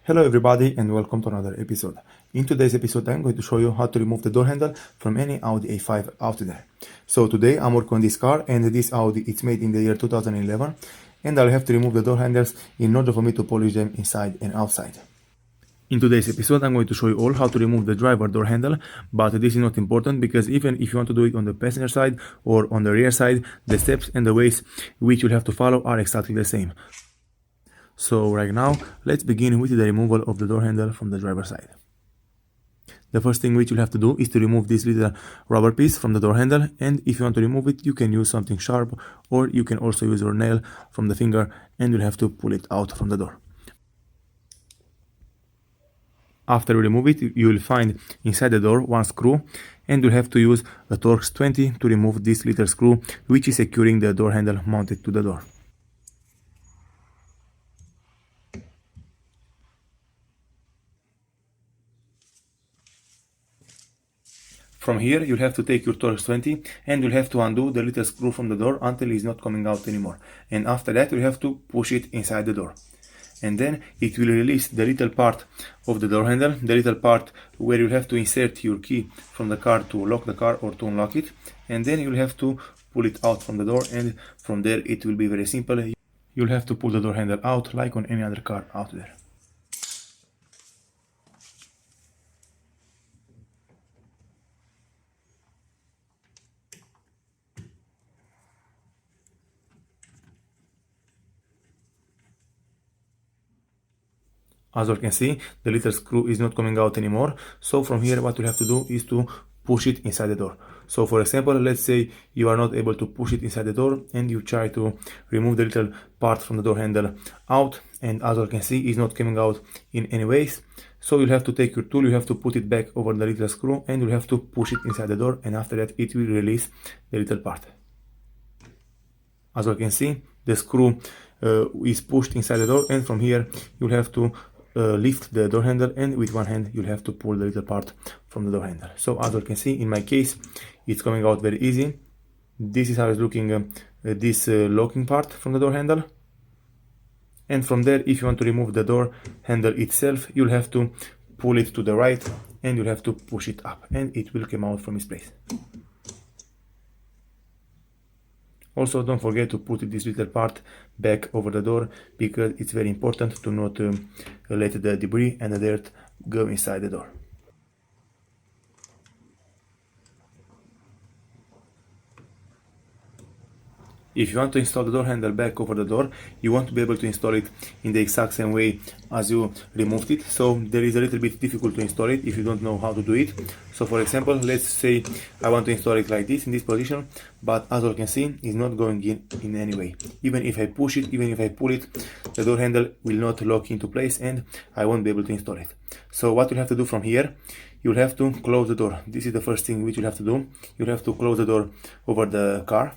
Hello everybody and welcome to another episode. In today's episode I'm going to show you how to remove the door handle from any Audi A5 out there. So today I'm working on this car, and this Audi it's made in the year 2011, and I'll have to remove the door handles in order for me to polish them inside and outside. In today's episode I'm going to show you all how to remove the driver door handle, but this is not important because even if you want to do it on the passenger side or on the rear side, the steps and the ways which you'll have to follow are exactly the same. So right now, let's begin with the removal of the door handle from the driver's side. The first thing which you'll have to do is to remove this little rubber piece from the door handle, and if you want to remove it, you can use something sharp, or you can also use your nail from the finger, and you'll have to pull it out from the door. After you remove it, you will find inside the door one screw, and you'll have to use a Torx 20 to remove this little screw which is securing the door handle mounted to the door. From here, you'll have to take your Torx 20 and you'll have to undo the little screw from the door until it's not coming out anymore. And after that, you'll have to push it inside the door. And then it will release the little part of the door handle, the little part where you'll have to insert your key from the car to lock the car or to unlock it. And then you'll have to pull it out from the door, and from there it will be very simple. You'll have to pull the door handle out like on any other car out there. As you can see, the little screw is not coming out anymore. So from here, what you have to do is to push it inside the door. So for example, let's say you are not able to push it inside the door and you try to remove the little part from the door handle out, and as you can see, it's not coming out in any ways. So you'll have to take your tool, you have to put it back over the little screw, and you'll have to push it inside the door, and after that it will release the little part. As you can see, the screw is pushed inside the door, and from here you'll have to lift the door handle, and with one hand you'll have to pull the little part from the door handle. So as you can see, in my case, it's coming out very easy. This is how it's looking, this locking part from the door handle. And from there, if you want to remove the door handle itself, you'll have to pull it to the right and you'll have to push it up, and it will come out from its place. Also, don't forget to put this little part back over the door, because it's very important to not let the debris and the dirt go inside the door. If you want to install the door handle back over the door, you want to be able to install it in the exact same way as you removed it. So there is a little bit difficult to install it if you don't know how to do it. So for example, let's say I want to install it like this, in this position, but as you can see, it's not going in any way. Even if I push it, even if I pull it, the door handle will not lock into place and I won't be able to install it. So what you have to do from here, you'll have to close the door. This is the first thing which you'll have to do. You'll have to close the door over the car.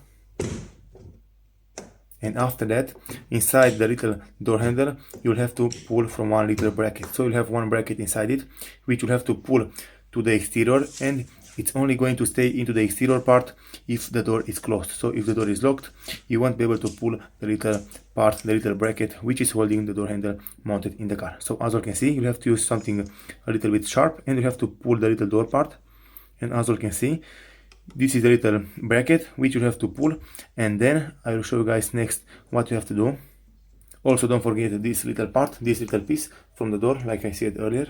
And after that, inside the little door handle, you'll have to pull from one little bracket. So you'll have one bracket inside it, which you'll have to pull to the exterior, and it's only going to stay into the exterior part if the door is closed. So if the door is locked, you won't be able to pull the little part, the little bracket, which is holding the door handle mounted in the car. So as you can see, you'll have to use something a little bit sharp, and you have to pull the little door part. And as you can see, this is the little bracket which you have to pull, and then I will show you guys next what you have to do. Also, don't forget this little part, this little piece from the door, like I said earlier.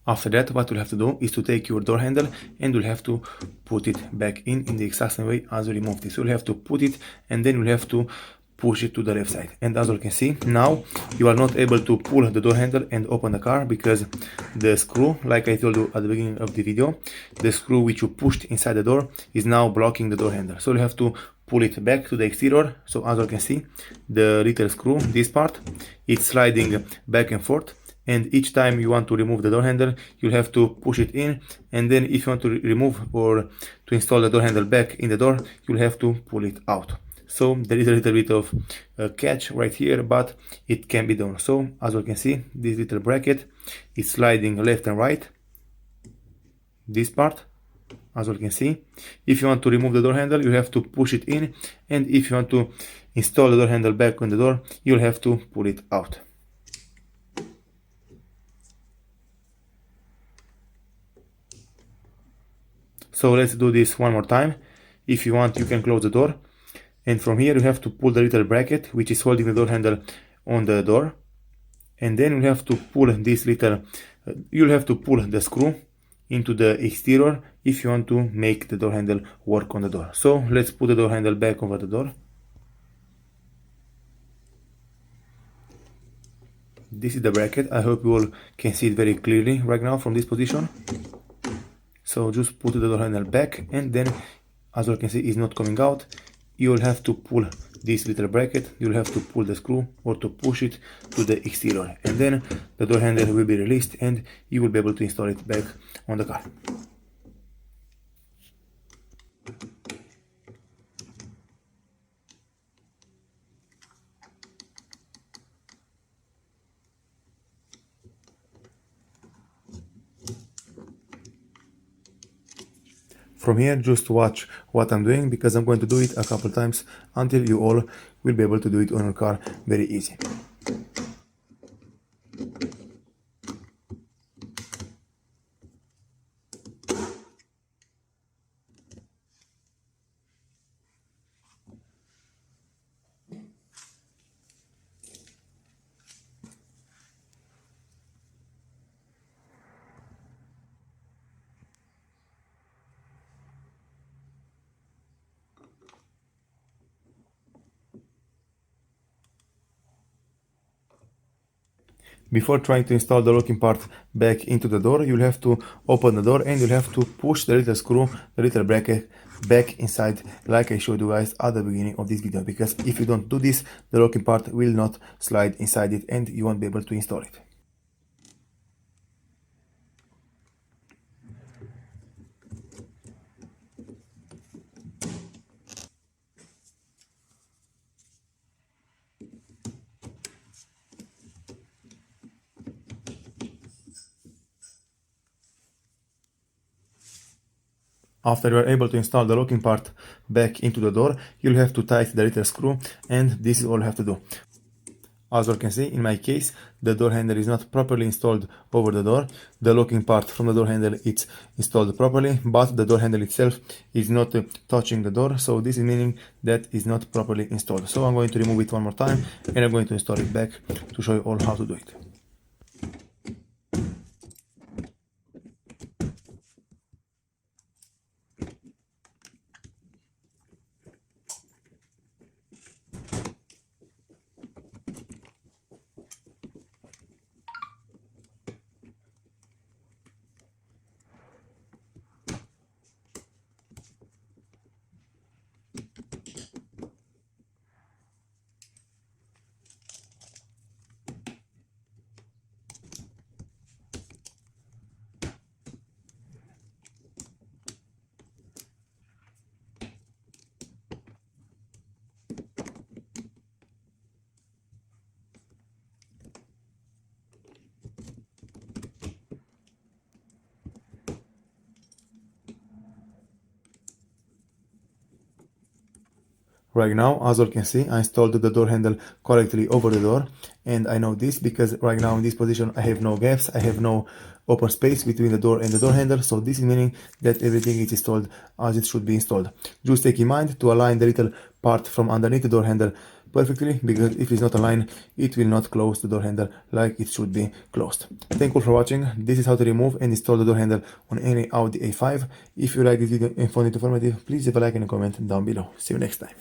After that, what you'll have to do is to take your door handle and you'll have to put it back in the exact same way as you removed it. So you'll have to put it, and then you'll have to push it to the left side. And as you can see, now you are not able to pull the door handle and open the car, because the screw, like I told you at the beginning of the video, the screw which you pushed inside the door is now blocking the door handle. So you have to pull it back to the exterior. So as you can see, the little screw, this part, it's sliding back and forth, and each time you want to remove the door handle, you'll have to push it in, and then if you want to remove or to install the door handle back in the door, you'll have to pull it out. So there is a little bit of a catch right here, but it can be done. So as you can see, this little bracket is sliding left and right, this part, as you can see. If you want to remove the door handle, you have to push it in, and if you want to install the door handle back on the door, you'll have to pull it out. So let's do this one more time. If you want, you can close the door, and from here you have to pull the little bracket which is holding the door handle on the door, and then you have to pull this little, you'll have to pull the screw into the exterior if you want to make the door handle work on the door. So let's put the door handle back over the door. This is the bracket. I hope you all can see it very clearly right now from this position. So just put the door handle back, and then as you can see it's not coming out. You'll have to pull this little bracket, you'll have to pull the screw or to push it to the exterior, and then the door handle will be released and you will be able to install it back on the car. From here, just watch what I'm doing, because I'm going to do it a couple times until you all will be able to do it on your car very easy. Before trying to install the locking part back into the door, you'll have to open the door and you'll have to push the little screw, the little bracket back inside, like I showed you guys at the beginning of this video, because if you don't do this, the locking part will not slide inside it and you won't be able to install it. After you are able to install the locking part back into the door, you'll have to tighten the little screw, and this is all you have to do. As you can see, in my case, the door handle is not properly installed over the door. The locking part from the door handle is installed properly, but the door handle itself is not touching the door, so this is meaning that it's not properly installed. So I'm going to remove it one more time, and I'm going to install it back to show you all how to do it. Right now, as you can see, I installed the door handle correctly over the door, and I know this because right now in this position I have no gaps, I have no open space between the door and the door handle, so this is meaning that everything is installed as it should be installed. Just take in mind to align the little part from underneath the door handle perfectly, because if it's not aligned, it will not close the door handle like it should be closed. Thank you for watching. This is how to remove and install the door handle on any Audi A5. If you like this video and found it informative, please leave a like and a comment down below. See you next time.